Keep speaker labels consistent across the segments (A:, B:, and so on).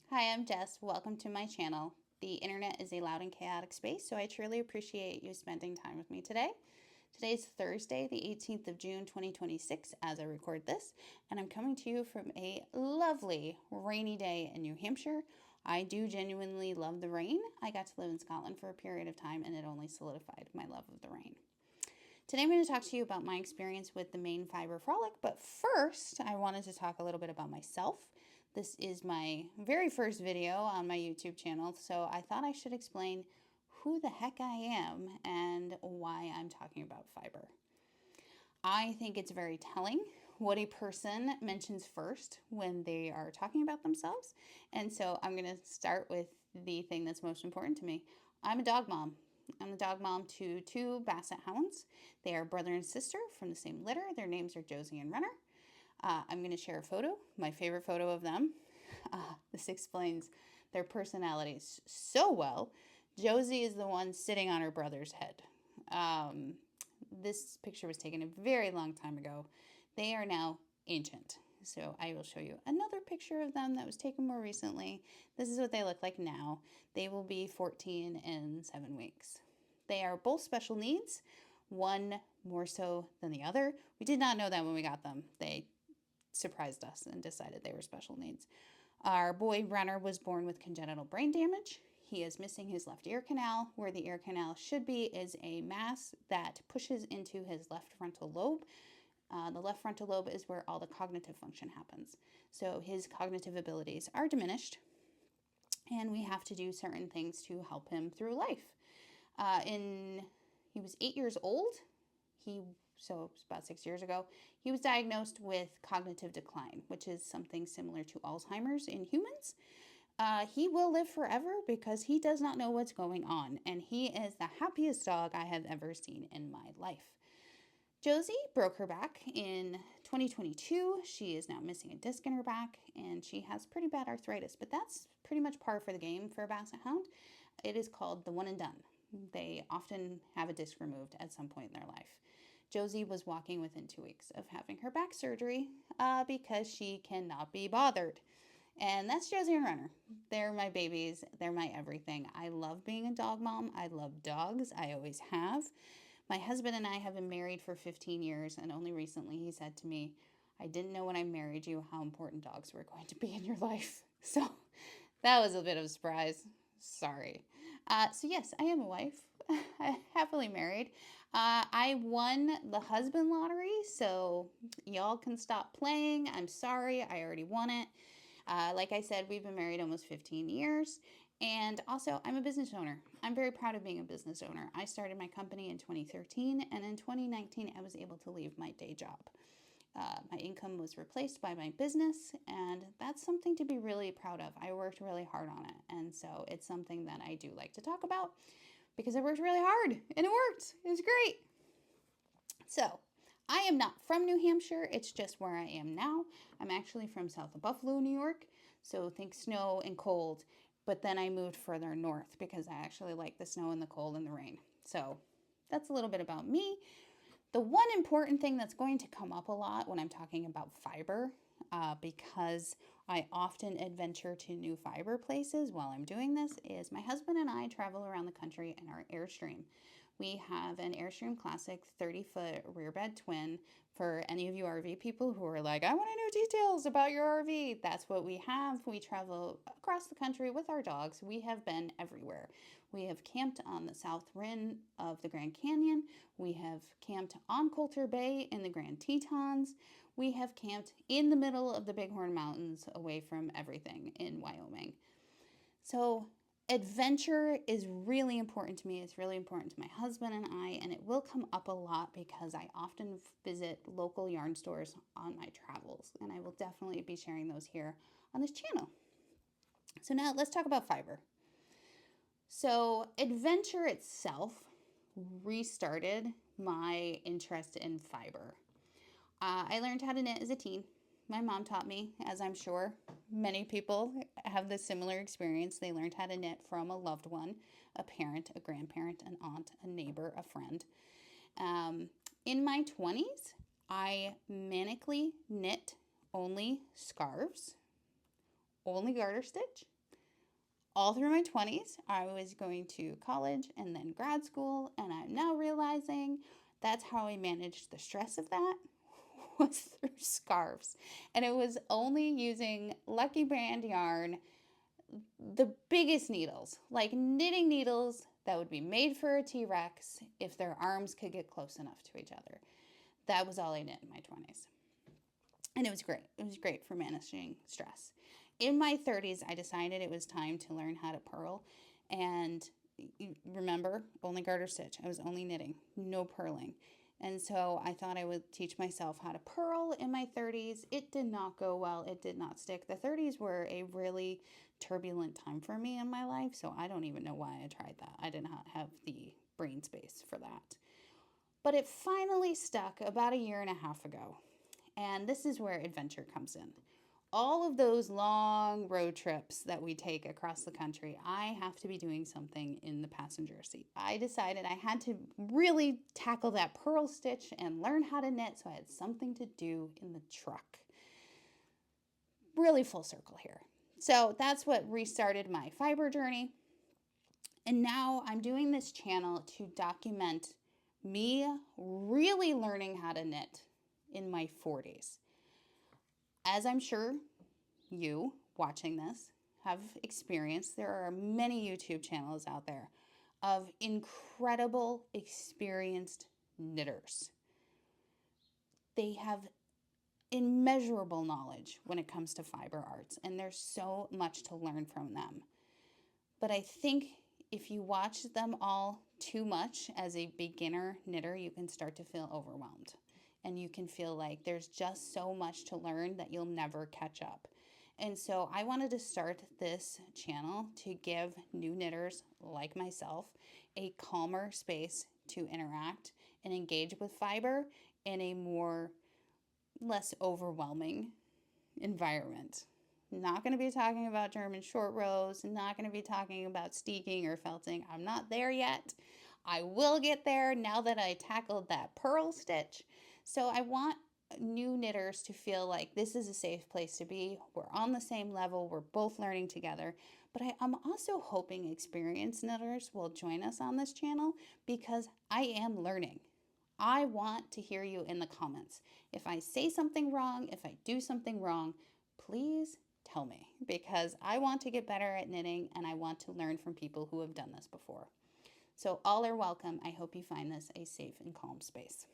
A: Hi, I'm Jess. Welcome to my channel. The internet is a loud and chaotic space, so I truly appreciate you spending time with me today. Today's Thursday, the 18th of June, 2026, as I record this, and I'm coming to you from a lovely rainy day in New Hampshire. I do genuinely love the rain. I got to live in Scotland for a period of time, and it only solidified my love of the rain. Today I'm going to talk to you about my experience with the Maine Fiber Frolic, but first I wanted to talk a little bit about myself. This is my very first video on my YouTube channel, so I thought I should explain who the heck I am and why I'm talking about fiber. I think it's very telling what a person mentions first when they are talking about themselves, and so I'm going to start with the thing that's most important to me. I'm a dog mom. I'm a dog mom to two Basset Hounds. They are brother and sister from the same litter. Their names are Josie and Runner. I'm going to share a photo, my favorite photo of them. This explains their personalities so well. Josie is the one sitting on her brother's head. This picture was taken a very long time ago. They are now ancient. So I will show you another picture of them that was taken more recently. This is what they look like now. They will be 14 in 7 weeks. They are both special needs, one more so than the other. We did not know that when we got them. They surprised us and decided they were special needs. Our boy Runner was born with congenital brain damage. He is missing his left ear canal. Where the ear canal should be is a mass that pushes into his left frontal lobe. The left frontal lobe is where all the cognitive function happens. So his cognitive abilities are diminished, and we have to do certain things to help him through life. He was 8 years old. So about 6 years ago, he was diagnosed with cognitive decline, which is something similar to Alzheimer's in humans. He will live forever because he does not know what's going on, and he is the happiest dog I have ever seen in my life. Josie broke her back in 2022. She is now missing a disc in her back, and she has pretty bad arthritis, but that's pretty much par for the game for a Basset Hound. It is called the one and done. They often have a disc removed at some point in their life. Josie was walking within 2 weeks of having her back surgery because she cannot be bothered. And that's Josie and Runner. They're my babies. They're my everything. I love being a dog mom. I love dogs. I always have. My husband and I have been married for 15 years, and only recently he said to me, I didn't know when I married you how important dogs were going to be in your life. So that was a bit of a surprise. Sorry. So yes, I am a wife, happily married. I won the husband lottery, so y'all can stop playing. I'm sorry, I already won it. Like I said, we've been married almost 15 years. And also, I'm a business owner. I'm very proud of being a business owner. I started my company in 2013, and in 2019, I was able to leave my day job. My income was replaced by my business, and that's something to be really proud of. I worked really hard on it, and so it's something that I do like to talk about because I worked really hard, and it worked. It was great. So, I am not from New Hampshire. It's just where I am now. I'm actually from south of Buffalo, New York, so think snow and cold. But then I moved further north because I actually like the snow and the cold and the rain. So that's a little bit about me. The one important thing that's going to come up a lot when I'm talking about fiber, because I often adventure to new fiber places while I'm doing this, is my husband and I travel around the country in our Airstream. We have an Airstream Classic 30-foot rear bed twin. For any of you RV people who are like, I want to know details about your RV, that's what we have. We travel across the country with our dogs. We have been everywhere. We have camped on the south rim of the Grand Canyon. We have camped on Coulter Bay in the Grand Tetons. We have camped in the middle of the Bighorn Mountains away from everything in Wyoming. So adventure is really important to me. It's really important to my husband and I, and it will come up a lot because I often visit local yarn stores on my travels, and I will definitely be sharing those here on this channel. So now let's talk about fiber. So adventure itself restarted my interest in fiber. I learned how to knit as a teen. My mom taught me, as I'm sure many people have this similar experience. They learned how to knit from a loved one, a parent, a grandparent, an aunt, a neighbor, a friend. In my 20s, I manically knit only scarves, only garter stitch, all through my 20s, I was going to college and then grad school, and I'm now realizing that's how I managed the stress of that was through scarves. And it was only using Lucky Brand yarn, the biggest needles, like knitting needles that would be made for a T-Rex if their arms could get close enough to each other. That was all I knit in my 20s. And it was great. It was great for managing stress. In my 30s, I decided it was time to learn how to purl. And remember, only garter stitch. I was only knitting, no purling. And so I thought I would teach myself how to purl in my 30s. It did not go well. It did not stick. The 30s were a really turbulent time for me in my life, so I don't even know why I tried that. I did not have the brain space for that. But it finally stuck about a year and a half ago. And this is where adventure comes in. All of those long road trips that we take across the country, I have to be doing something in the passenger seat. I decided I had to really tackle that purl stitch and learn how to knit, so I had something to do in the truck. Really full circle here. So that's what restarted my fiber journey. And now I'm doing this channel to document me really learning how to knit in my 40s. As I'm sure you watching this have experienced, there are many YouTube channels out there of incredible, experienced knitters. They have immeasurable knowledge when it comes to fiber arts, and there's so much to learn from them. But I think if you watch them all too much as a beginner knitter, you can start to feel overwhelmed. And you can feel like there's just so much to learn that you'll never catch up. And so I wanted to start this channel to give new knitters like myself a calmer space to interact and engage with fiber in a less overwhelming environment. Not going to be talking about German short rows, not going to be talking about steeking or felting. I'm not there yet. I will get there now that I tackled that purl stitch. So I want new knitters to feel like this is a safe place to be. We're on the same level. We're both learning together. But I'm also hoping experienced knitters will join us on this channel because I am learning. I want to hear you in the comments. If I say something wrong, if I do something wrong, please tell me because I want to get better at knitting and I want to learn from people who have done this before. So all are welcome. I hope you find this a safe and calm space.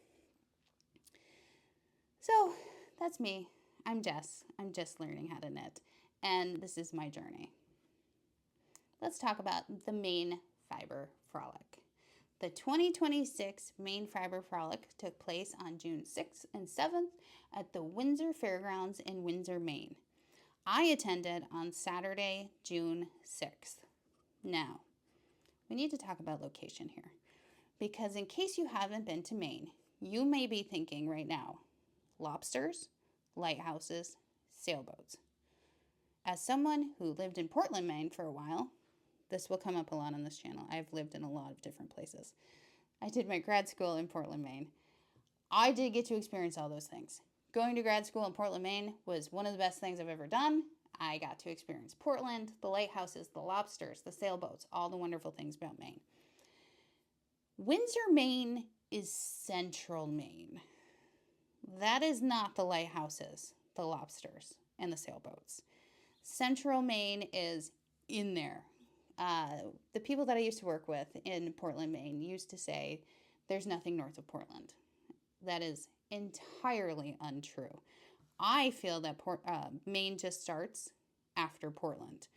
A: So that's me. I'm Jess. I'm just learning how to knit, and this is my journey. Let's talk about the Maine Fiber Frolic. The 2026 Maine Fiber Frolic took place on June 6th and 7th at the Windsor Fairgrounds in Windsor, Maine. I attended on Saturday, June 6th. Now, we need to talk about location here, because in case you haven't been to Maine, you may be thinking right now, lobsters, lighthouses, sailboats. As someone who lived in Portland, Maine for a while, this will come up a lot on this channel. I've lived in a lot of different places. I did my grad school in Portland, Maine. I did get to experience all those things. Going to grad school in Portland, Maine was one of the best things I've ever done. I got to experience Portland, the lighthouses, the lobsters, the sailboats, all the wonderful things about Maine. Windsor, Maine is central Maine. That is not the lighthouses, the lobsters, and the sailboats. Central Maine is in there. The people that I used to work with in Portland, Maine used to say there's nothing north of Portland. That is entirely untrue. I feel that Maine just starts after Portland.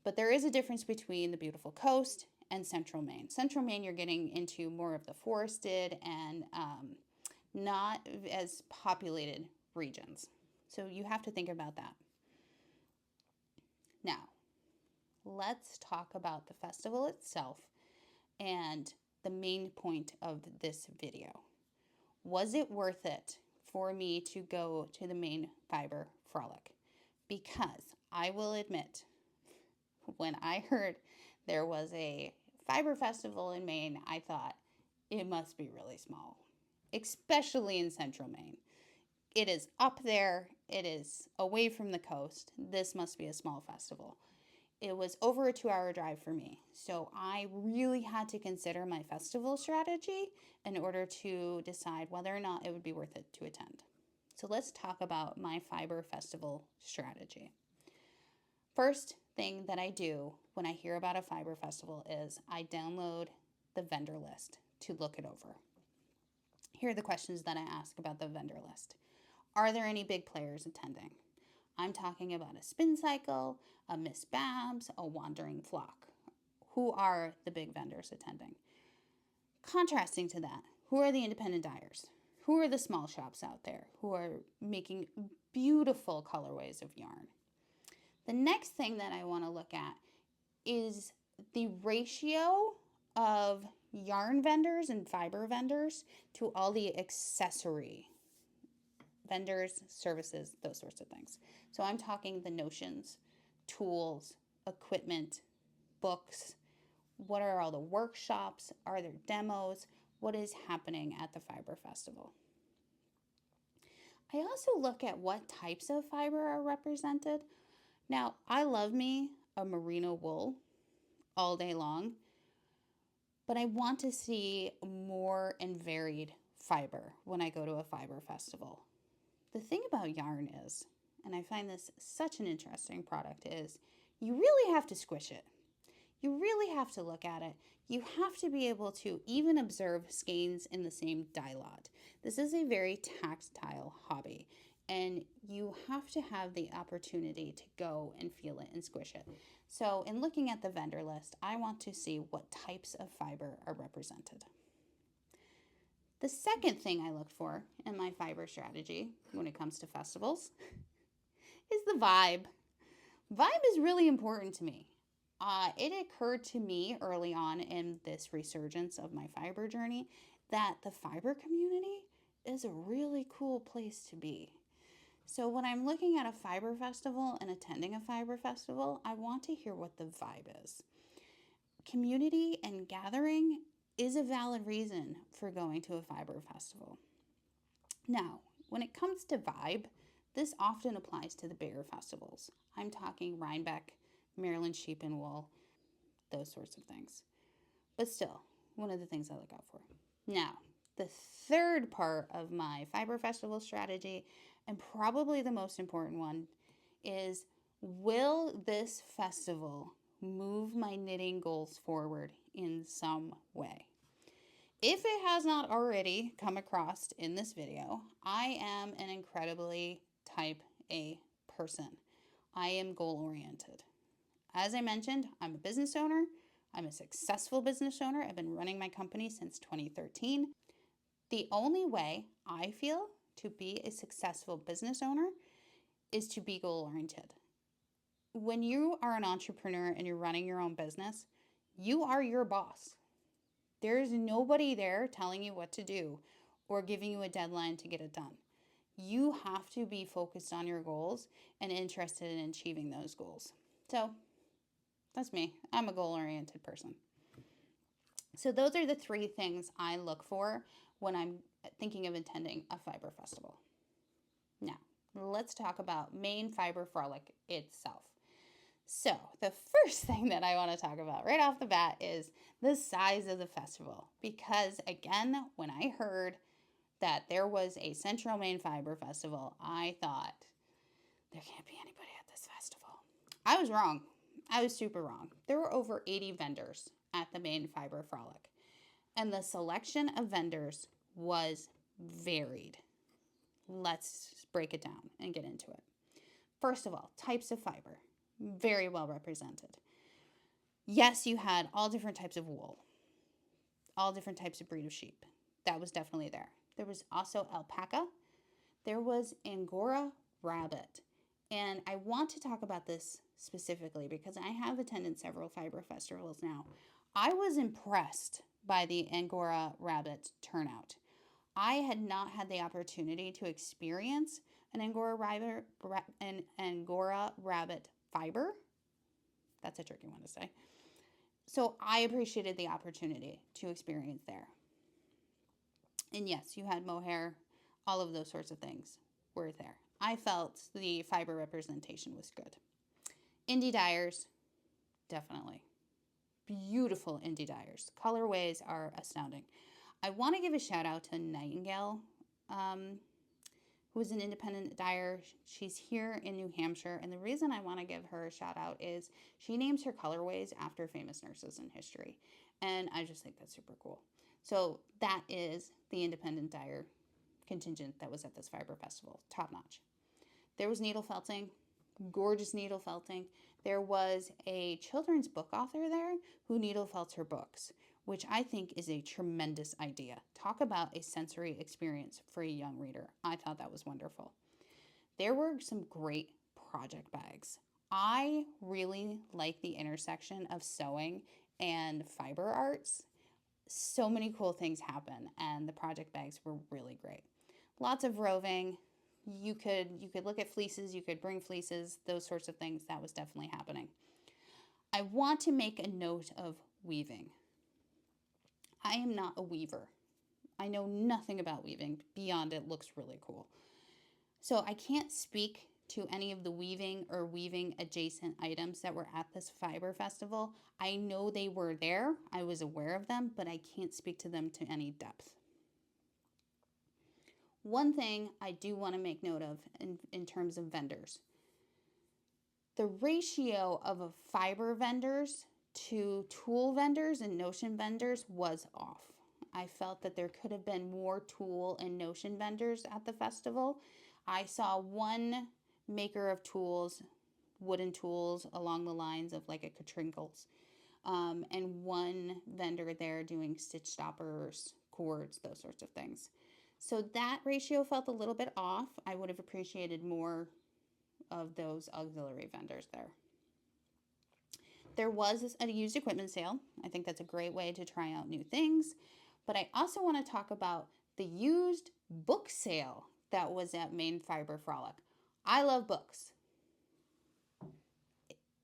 A: But there is a difference between the beautiful coast and central Maine. Central Maine, you're getting into more of the forested and not as populated regions. So you have to think about that. Now, let's talk about the festival itself and the main point of this video. Was it worth it for me to go to the Maine Fiber Frolic? Because I will admit, when I heard there was a fiber festival in Maine, I thought it must be really small, especially in central Maine. It is up there. It is away from the coast. This must be a small festival. it was over a 2-hour drive for me. So I really had to consider my festival strategy in order to decide whether or not it would be worth it to attend. So let's talk about my fiber festival strategy. First thing that I do when I hear about a fiber festival is I download the vendor list to look it over. Here are the questions that I ask about the vendor list. Are there any big players attending? I'm talking about a Spin Cycle, a Miss Babs, a Wandering Flock. Who are the big vendors attending? Contrasting to that, who are the independent dyers? Who are the small shops out there who are making beautiful colorways of yarn? The next thing that I want to look at is the ratio of yarn vendors and fiber vendors to all the accessory vendors, services, those sorts of things. So I'm talking the notions, tools, equipment, books. What are all the workshops? Are there demos? What is happening at the Fiber Festival? I also look at what types of fiber are represented. Now, I love me a merino wool all day long, but I want to see more and varied fiber when I go to a fiber festival. The thing about yarn is, and I find this such an interesting product, is you really have to squish it. You really have to look at it. You have to be able to even observe skeins in the same dye lot. This is a very tactile hobby, and you have to have the opportunity to go and feel it and squish it. So in looking at the vendor list, I want to see what types of fiber are represented. The second thing I look for in my fiber strategy when it comes to festivals is the vibe. Vibe is really important to me. It occurred to me early on in this resurgence of my fiber journey that the fiber community is a really cool place to be. So when I'm looking at a fiber festival and attending a fiber festival, I want to hear what the vibe is. Community and gathering is a valid reason for going to a fiber festival. Now, when it comes to vibe, this often applies to the bigger festivals. I'm talking Rhinebeck, Maryland Sheep and Wool, those sorts of things. But still, one of the things I look out for. Now, the third part of my fiber festival strategy, and probably the most important one, is will this festival move my knitting goals forward in some way? If it has not already come across in this video, I am an incredibly type A person. I am goal-oriented. As I mentioned, I'm a business owner. I'm a successful business owner. I've been running my company since 2013. The only way I feel to be a successful business owner is to be goal-oriented. When you are an entrepreneur and you're running your own business, you are your boss. There's nobody there telling you what to do or giving you a deadline to get it done. You have to be focused on your goals and interested in achieving those goals. So that's me. I'm a goal-oriented person. So those are the three things I look for when I'm thinking of attending a fiber festival. Now, let's talk about Maine Fiber Frolic itself. So the first thing that I want to talk about right off the bat is the size of the festival. Because again, when I heard that there was a Central Maine Fiber Festival, I thought, there can't be anybody at this festival. I was wrong. I was super wrong. There were over 80 vendors at the Maine Fiber Frolic. And the selection of vendors was varied. Let's break it down and get into it. First of all, types of fiber. Very well represented. Yes, you had all different types of wool, all different types of breed of sheep. That was definitely there. There was also alpaca. There was Angora rabbit. And I want to talk about this specifically because I have attended several fiber festivals now. I was impressed by the Angora rabbit turnout. I had not had the opportunity to experience an Angora rabbit fiber. That's a tricky one to say. So I appreciated the opportunity to experience there. And yes, you had mohair, all of those sorts of things were there. I felt the fiber representation was good. Indie dyers, definitely. Beautiful indie dyers. Colorways are astounding. I want to give a shout out to Nightingale, who is an independent dyer. She's here in New Hampshire, and the reason I want to give her a shout out is she names her colorways after famous nurses in history, and I just think that's super cool. So that is the independent dyer contingent that was at this fiber festival. Top notch. There was needle felting, gorgeous needle felting. There was a children's book author there who needle felts her books, which I think is a tremendous idea. Talk about a sensory experience for a young reader. I thought that was wonderful. There were some great project bags. I really like the intersection of sewing and fiber arts. So many cool things happen, and the project bags were really great. Lots of roving. You could look at fleeces, you could bring fleeces, those sorts of things. That was definitely happening. I want to make a note of weaving. I am not a weaver. I know nothing about weaving beyond it looks really cool. So I can't speak to any of the weaving or weaving adjacent items that were at this fiber festival. I know they were there. I was aware of them, but I can't speak to them to any depth. One thing I do want to make note of in terms of vendors. The ratio of fiber vendors to tool vendors and notion vendors was off. I felt that there could have been more tool and notion vendors at the festival. I saw one maker of tools, wooden tools along the lines of like a Katrinkles, and one vendor there doing stitch stoppers, cords, those sorts of things. So that ratio felt a little bit off. I would have appreciated more of those auxiliary vendors there. There was a used equipment sale. I think that's a great way to try out new things. But I also want to talk about the used book sale that was at Maine Fiber Frolic. I love books,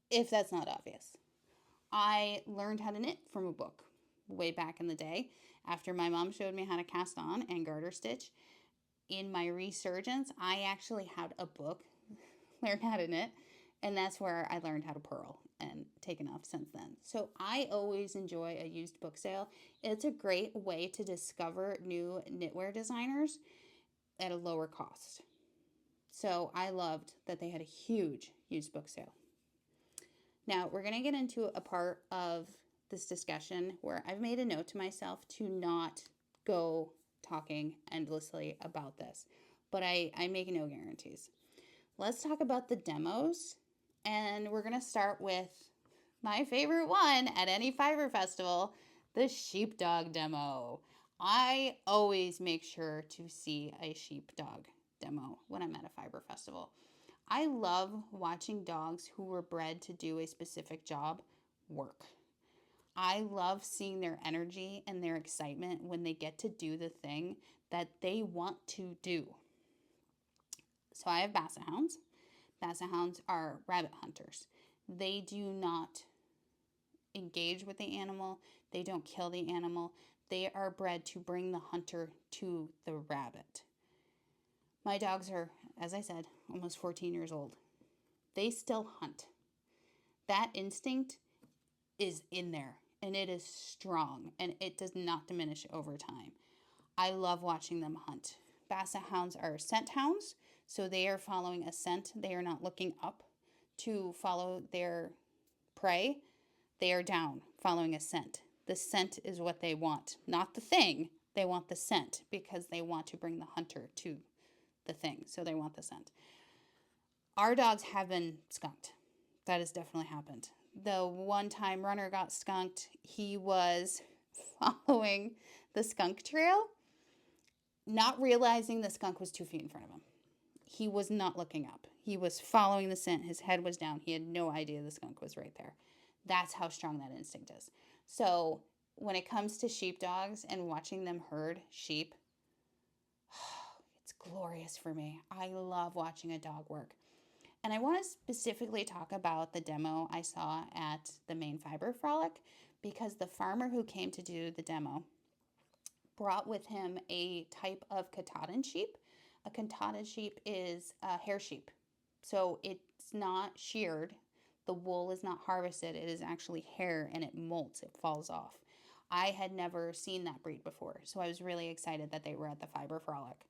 A: if that's not obvious. I learned how to knit from a book way back in the day after my mom showed me how to cast on and garter stitch. In my resurgence, I actually had a book, learned how to knit, and that's where I learned how to purl and taken off since then. So I always enjoy a used book sale. It's a great way to discover new knitwear designers at a lower cost. So I loved that they had a huge used book sale. Now we're going to get into a part of this discussion where I've made a note to myself to not go talking endlessly about this, but I make no guarantees. Let's talk about the demos, and we're going to start with my favorite one at any fiber festival, the sheepdog demo. I always make sure to see a sheepdog demo when I'm at a fiber festival. I love watching dogs who were bred to do a specific job work. I love seeing their energy and their excitement when they get to do the thing that they want to do. So I have Basset Hounds. Basset Hounds are rabbit hunters. They do not engage with the animal. They don't kill the animal. They are bred to bring the hunter to the rabbit. My dogs are, as I said, almost 14 years old. They still hunt. That instinct is in there, and it is strong, and it does not diminish over time. I love watching them hunt. Basset Hounds are scent hounds, so they are following a scent. They are not looking up to follow their prey. They are down, following a scent. The scent is what they want, not the thing. They want the scent because they want to bring the hunter to the thing, so they want the scent. Our dogs have been skunked. That has definitely happened. The one time Runner got skunked, he was following the skunk trail, not realizing the skunk was 2 feet in front of him. He was not looking up. He was following the scent. His head was down. He had no idea the skunk was right there. That's how strong that instinct is. So when it comes to sheepdogs and watching them herd sheep, it's glorious for me. I love watching a dog work. And I want to specifically talk about the demo I saw at the Maine Fiber Frolic because the farmer who came to do the demo brought with him a type of Katahdin sheep. A Katahdin sheep is a hair sheep. So it's not sheared the wool is not harvested. It is actually hair and it molts, it falls off. I had never seen that breed before, so I was really excited that they were at the Fiber Frolic.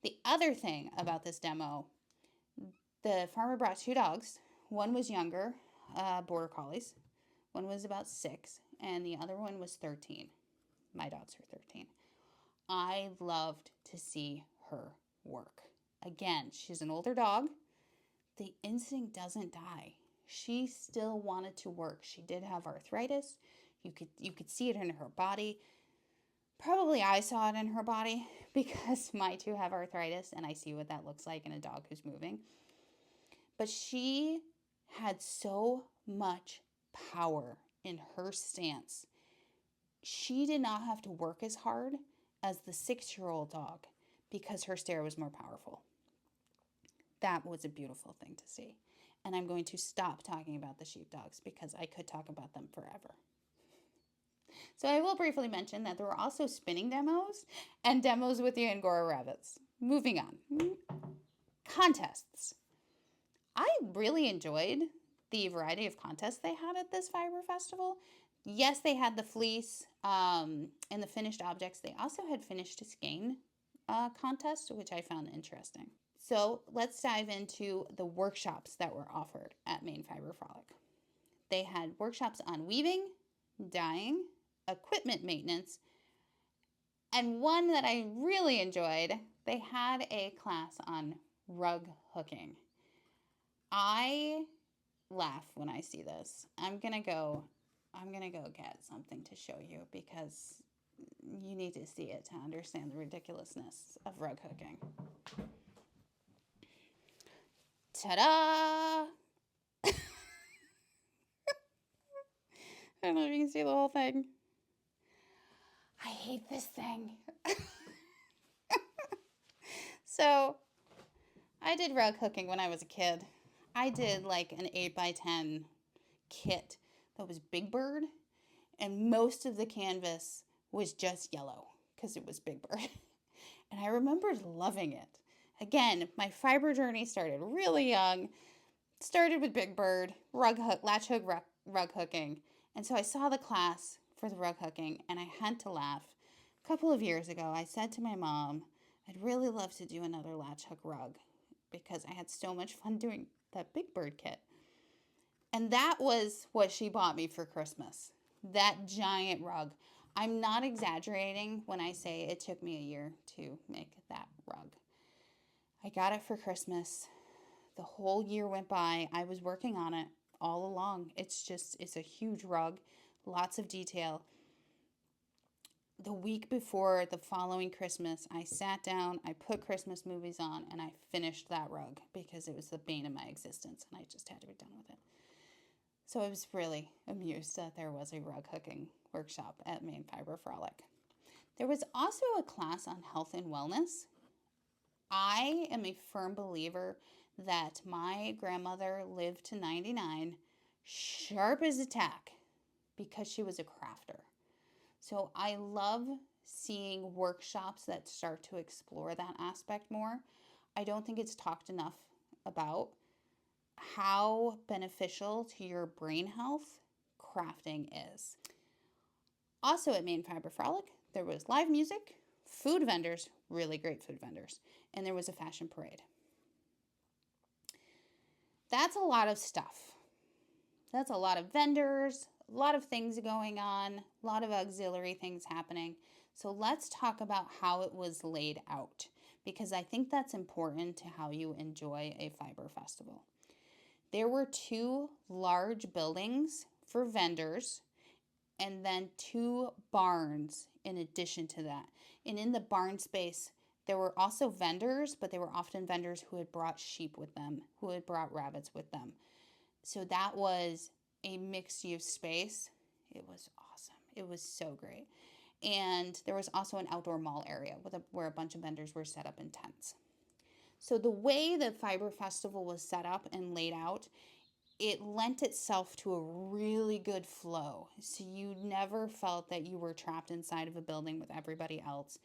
A: The other thing about this demo, the farmer brought 2 dogs. One was younger, border collies. One was about 6, and the other one was 13. My dogs are 13. I loved to see her work. Again, she's an older dog. The instinct doesn't die. She still wanted to work. She did have arthritis. You could see it in her body. Probably I saw it in her body because my 2 have arthritis and I see what that looks like in a dog who's moving. But she had so much power in her stance. She did not have to work as hard as the 6-year-old dog because her stare was more powerful. That was a beautiful thing to see. And I'm going to stop talking about the sheepdogs because I could talk about them forever. So I will briefly mention that there were also spinning demos and demos with the Angora rabbits. Moving on. Contests. I really enjoyed the variety of contests they had at this fiber festival. Yes, they had the fleece and the finished objects. They also had finished skein contest, which I found interesting. So let's dive into the workshops that were offered at Maine Fiber Frolic. They had workshops on weaving, dyeing, equipment maintenance, and one that I really enjoyed, they had a class on rug hooking. I laugh when I see this. I'm gonna go get something to show you because you need to see it to understand the ridiculousness of rug hooking. Ta-da! I don't know if you can see the whole thing. I hate this thing. So, I did rug hooking when I was a kid. I did like an 8x10 kit that was Big Bird, and most of the canvas was just yellow because it was Big Bird. And I remembered loving it. Again, my fiber journey started really young. Started with Big Bird, latch hook rug hooking. And so I saw the class for the rug hooking and I had to laugh. A couple of years ago, I said to my mom, I'd really love to do another latch hook rug because I had so much fun doing that Big Bird kit. And that was what she bought me for Christmas. That giant rug. I'm not exaggerating when I say it took me a year to make that rug. I got it for Christmas. The whole year went by. I was working on it all along. It's a huge rug, lots of detail. The week before the following Christmas, I sat down, I put Christmas movies on, and I finished that rug because it was the bane of my existence, and I just had to be done with it. So I was really amused that there was a rug hooking workshop at Maine Fiber Frolic. There was also a class on health and wellness. I am a firm believer that my grandmother lived to 99, sharp as a tack, because she was a crafter. So I love seeing workshops that start to explore that aspect more. I don't think it's talked enough about how beneficial to your brain health crafting is. Also at Maine Fiber Frolic, there was live music, food vendors, really great food vendors, and there was a fashion parade. That's a lot of stuff. That's a lot of vendors, a lot of things going on, a lot of auxiliary things happening. So let's talk about how it was laid out, because I think that's important to how you enjoy a fiber festival. There were 2 large buildings for vendors and then 2 barns in addition to that. And in the barn space, there were also vendors, but they were often vendors who had brought sheep with them, who had brought rabbits with them. So that was a mixed-use space. It was awesome. It was so great. And there was also an outdoor mall area where a bunch of vendors were set up in tents. So the way the Fiber Festival was set up and laid out, it lent itself to a really good flow. So you never felt that you were trapped inside of a building with everybody else.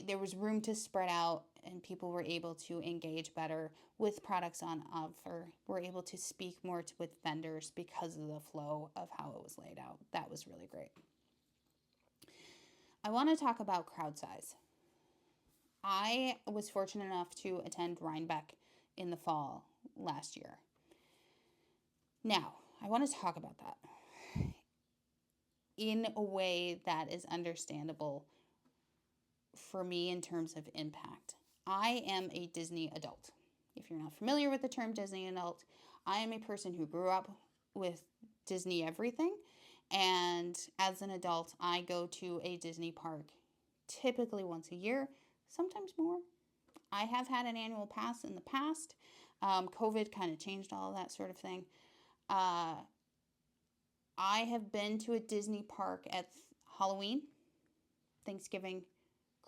A: there was room to spread out and people were able to engage better with products on offer. We're able to speak more with vendors because of the flow of how it was laid out. That was really great. I want to talk about crowd size. I was fortunate enough to attend Rhinebeck in the fall last year. Now, I want to talk about that in a way that is understandable for me in terms of impact. I am a Disney adult. If you're not familiar with the term Disney adult, I am a person who grew up with Disney everything. And as an adult, I go to a Disney park typically once a year, sometimes more. I have had an annual pass in the past. COVID kind of changed all of that sort of thing. I have been to a Disney park at Halloween, Thanksgiving,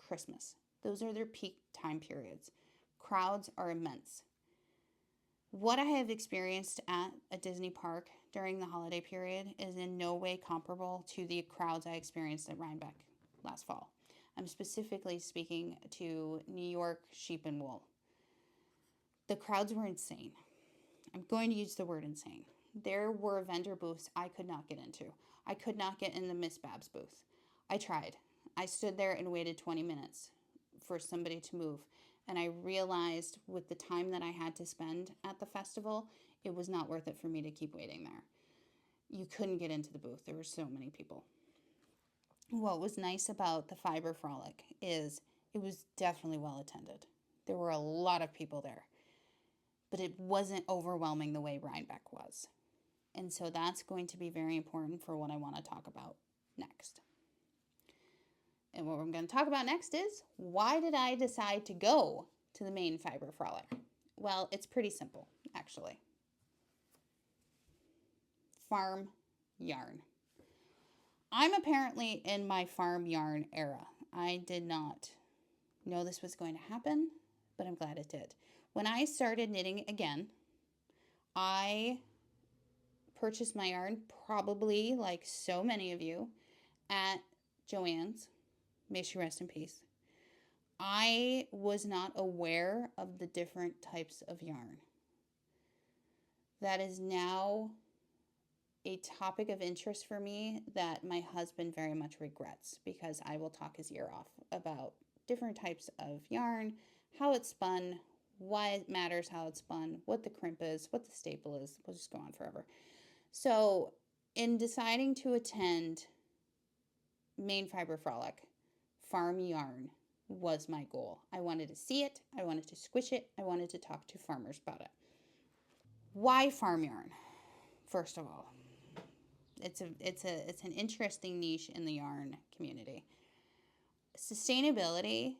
A: Christmas. Those are their peak time periods. Crowds are immense. What I have experienced at a Disney park during the holiday period is in no way comparable to the crowds I experienced at Rhinebeck last fall. I'm specifically speaking to New York Sheep and Wool. The crowds were insane. I'm going to use the word insane. There were vendor booths I could not get into. I could not get in the Miss Babs booth. I tried. I stood there and waited 20 minutes for somebody to move. And I realized with the time that I had to spend at the festival, it was not worth it for me to keep waiting there. You couldn't get into the booth. There were so many people. What was nice about the Fiber Frolic is it was definitely well attended. There were a lot of people there, but it wasn't overwhelming the way Rhinebeck was. And so that's going to be very important for what I want to talk about next. And what we're going to talk about next is, why did I decide to go to the Maine Fiber Frolic? Well, it's pretty simple, actually. Farm yarn. I'm apparently in my farm yarn era. I did not know this was going to happen, but I'm glad it did. When I started knitting again, I purchased my yarn, probably like so many of you, at Joann's. May she rest in peace. I was not aware of the different types of yarn. That is now a topic of interest for me that my husband very much regrets, because I will talk his ear off about different types of yarn, how it's spun, why it matters how it's spun, what the crimp is, what the staple is. We'll just go on forever. So in deciding to attend Maine Fiber Frolic, farm yarn was my goal. I wanted to see it. I wanted to squish it. I wanted to talk to farmers about it. Why farm yarn? First of all, it's an interesting niche in the yarn community. Sustainability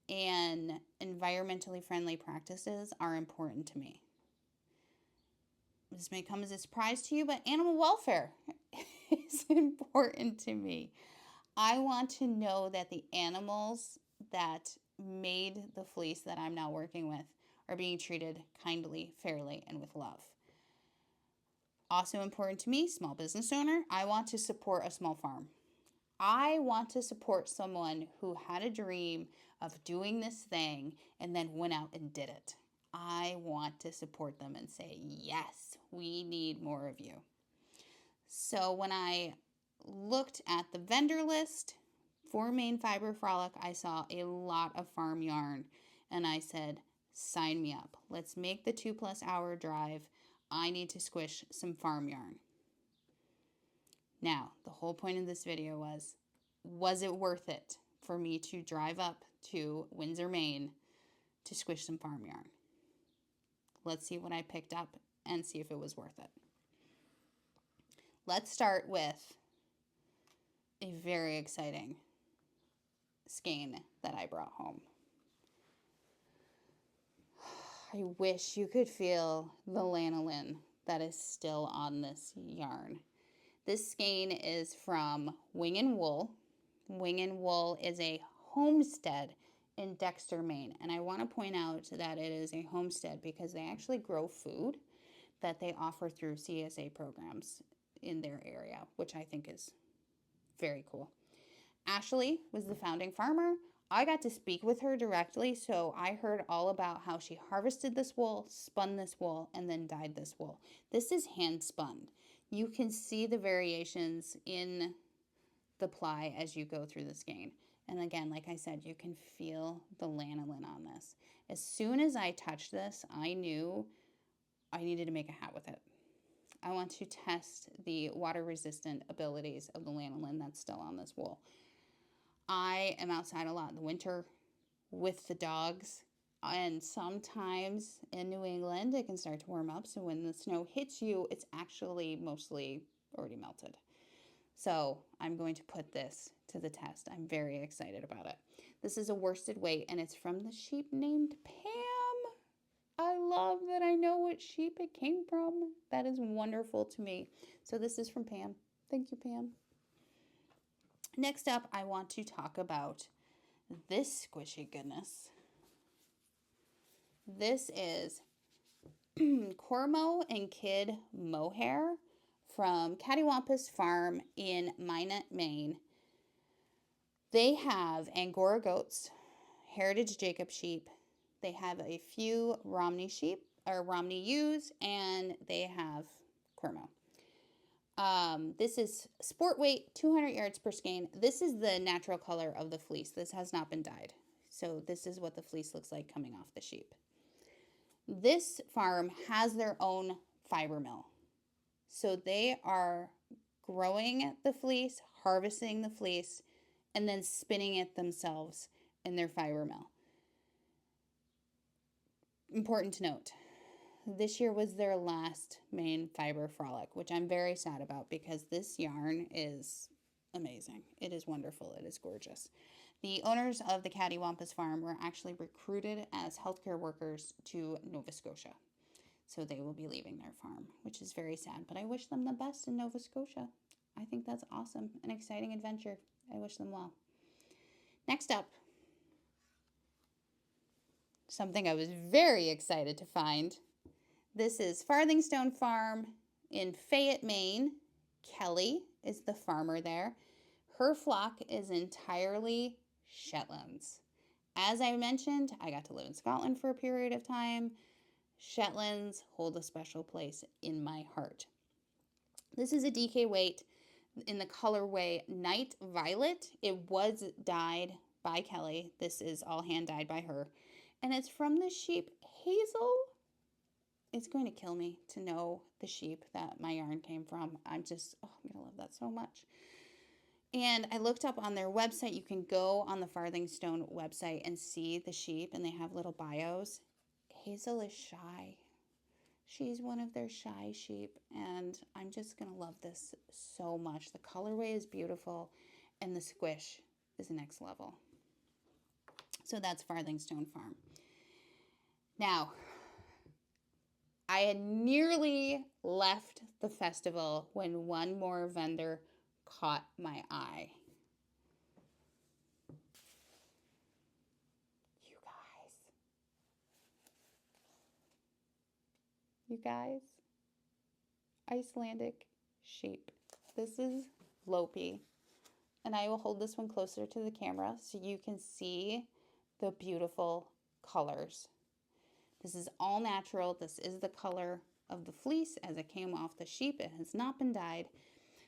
A: and environmentally friendly practices are important to me. This may come as a surprise to you, but animal welfare is important to me. I want to know that the animals that made the fleece that I'm now working with are being treated kindly, fairly, and with love. Also important to me, small business owner, I want to support a small farm. I want to support someone who had a dream of doing this thing and then went out and did it. I want to support them and say, yes, we need more of you. So when I looked at the vendor list for Maine Fiber Frolic, I saw a lot of farm yarn, and I said, sign me up. Let's make the 2+ hour drive. I need to squish some farm yarn. Now, the whole point of this video was it worth it for me to drive up to Windsor, Maine to squish some farm yarn? Let's see what I picked up and see if it was worth it. Let's start with a very exciting skein that I brought home. I wish you could feel the lanolin that is still on this yarn. This skein is from Wing and Wool. Wing and Wool is a homestead in Dexter, Maine. And I want to point out that it is a homestead because they actually grow food that they offer through CSA programs in their area, which I think is very cool. Ashley was the founding farmer. I got to speak with her directly, so I heard all about how she harvested this wool, spun this wool, and then dyed this wool. This is hand spun. You can see the variations in the ply as you go through the skein. And again, like I said, you can feel the lanolin on this. As soon as I touched this, I knew I needed to make a hat with it. I want to test the water-resistant abilities of the lanolin that's still on this wool. I am outside a lot in the winter with the dogs, and sometimes in New England it can start to warm up, so when the snow hits you, it's actually mostly already melted. So I'm going to put this to the test. I'm very excited about it. This is a worsted weight, and it's from the sheep named Pam. I love that I know what sheep it came from. That is wonderful to me. So this is from Pam. Thank you, Pam. Next up, I want to talk about this squishy goodness. This is Cormo and Kid Mohair from Cattywampus Farm in Minot, Maine. They have Angora goats, Heritage Jacob sheep. They have a few Romney sheep, or Romney ewes, and they have Cormo. This is sport weight, 200 yards per skein. This is the natural color of the fleece. This has not been dyed. So this is what the fleece looks like coming off the sheep. This farm has their own fiber mill. So they are growing the fleece, harvesting the fleece, and then spinning it themselves in their fiber mill. Important to note, this year was their last Maine Fiber Frolic, which I'm very sad about because this yarn is amazing. It is wonderful. It is gorgeous. The owners of the Cattywampus Farm were actually recruited as healthcare workers to Nova Scotia. So they will be leaving their farm, which is very sad. But I wish them the best in Nova Scotia. I think that's awesome. An exciting adventure. I wish them well. Next up, something I was very excited to find. This is Farthingstone Farm in Fayette, Maine. Kelly is the farmer there. Her flock is entirely Shetlands. As I mentioned, I got to live in Scotland for a period of time. Shetlands hold a special place in my heart. This is a DK weight in the colorway Night Violet. It was dyed by Kelly. This is all hand dyed by her. And it's from the sheep Hazel. It's going to kill me to know the sheep that my yarn came from. I'm going to love that so much. And I looked up on their website. You can go on the Farthingstone website and see the sheep, and they have little bios. Hazel is shy. She's one of their shy sheep, and I'm just going to love this so much. The colorway is beautiful, and the squish is next level. So that's Farthingstone Farm. Now, I had nearly left the festival when one more vendor caught my eye. You guys, Icelandic sheep. This is Lopi, and I will hold this one closer to the camera so you can see the beautiful colors. This is all natural. This is the color of the fleece as it came off the sheep. It has not been dyed.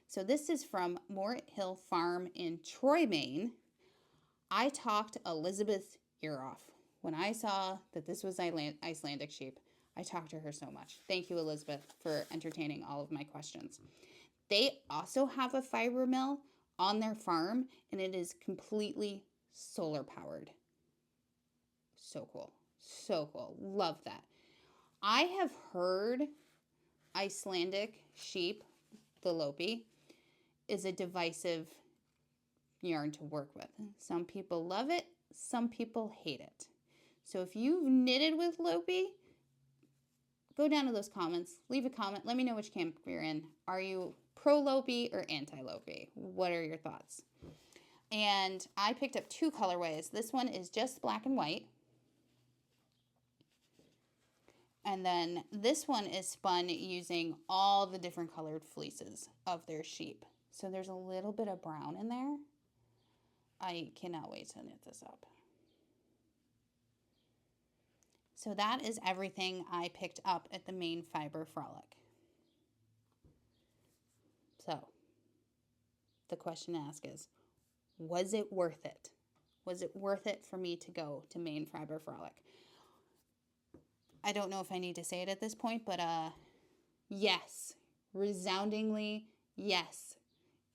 A: So this is from Mort Hill Farm in Troy, Maine. I talked Elizabeth's ear off. When I saw that this was Icelandic sheep, I talked to her so much. Thank you, Elizabeth, for entertaining all of my questions. They also have a fiber mill on their farm, and it is completely solar powered. So cool. So cool. Love that. I have heard Icelandic sheep, the Lopi, is a divisive yarn to work with. Some people love it. Some people hate it. So if you've knitted with Lopi, go down to those comments. Leave a comment. Let me know which camp you're in. Are you pro-Lopi or anti-Lopi? What are your thoughts? And I picked up two colorways. This one is just black and white. And then this one is spun using all the different colored fleeces of their sheep. So there's a little bit of brown in there. I cannot wait to knit this up. So that is everything I picked up at the Maine Fiber Frolic. So the question to ask is, was it worth it? Was it worth it for me to go to Maine Fiber Frolic? I don't know if I need to say it at this point, but yes, resoundingly, yes,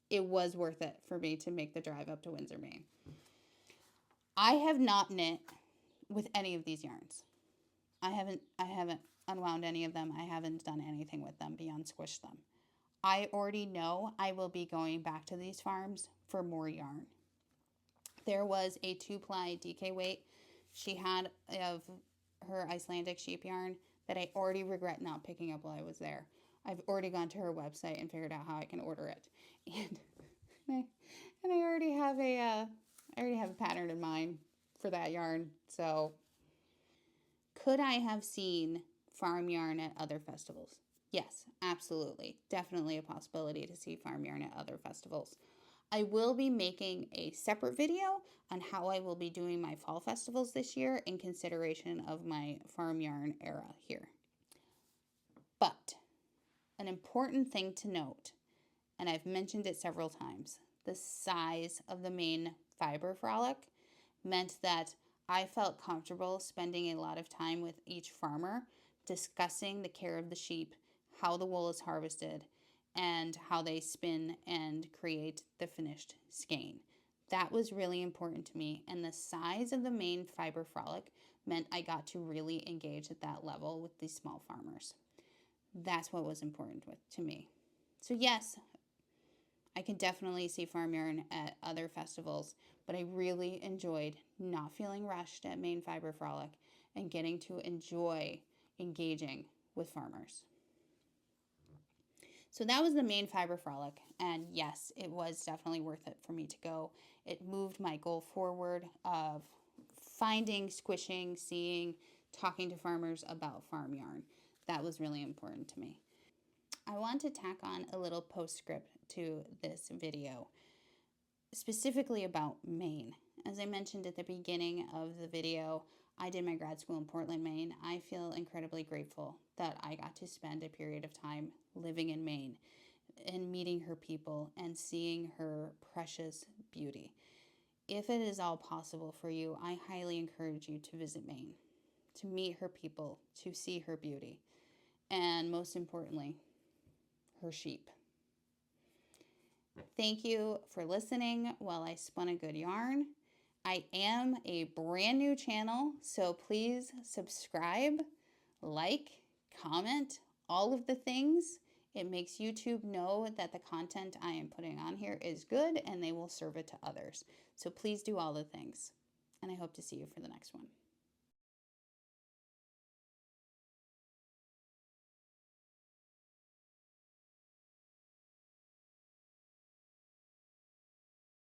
A: it was worth it for me to make the drive up to Windsor, Maine. I have not knit with any of these yarns. I haven't unwound any of them. I haven't done anything with them beyond squish them. I already know I will be going back to these farms for more yarn. There was a 2-ply DK weight she had of her Icelandic sheep yarn that I already regret not picking up while I was there. I've already gone to her website and figured out how I can order it, and I already have a pattern in mind for that yarn. So, could I have seen farm yarn at other festivals? Yes, absolutely. Definitely a possibility to see farm yarn at other festivals. I will be making a separate video on how I will be doing my fall festivals this year in consideration of my farm yarn era here. But an important thing to note, and I've mentioned it several times, the size of the Maine Fiber Frolic meant that I felt comfortable spending a lot of time with each farmer discussing the care of the sheep, how the wool is harvested, and how they spin and create the finished skein. That was really important to me, and the size of the Maine Fiber Frolic meant I got to really engage at that level with these small farmers. That's what was important to me. So yes, I can definitely see farm yarn at other festivals, but I really enjoyed not feeling rushed at Maine Fiber Frolic and getting to enjoy engaging with farmers. So that was the Maine Fiber Frolic, and yes, it was definitely worth it for me to go. It moved my goal forward of finding, squishing, seeing, talking to farmers about farm yarn. That was really important to me. I want to tack on a little postscript to this video, specifically about Maine. As I mentioned at the beginning of the video, I did my grad school in Portland, Maine. I feel incredibly grateful that I got to spend a period of time living in Maine and meeting her people and seeing her precious beauty. If it is all possible for you, I highly encourage you to visit Maine, to meet her people, to see her beauty, and most importantly, her sheep. Thank you for listening while I spun a good yarn. I am a brand new channel, so please subscribe, like, comment, all of the things. It makes YouTube know that the content I am putting on here is good and they will serve it to others. So please do all the things. And I hope to see you for the next one.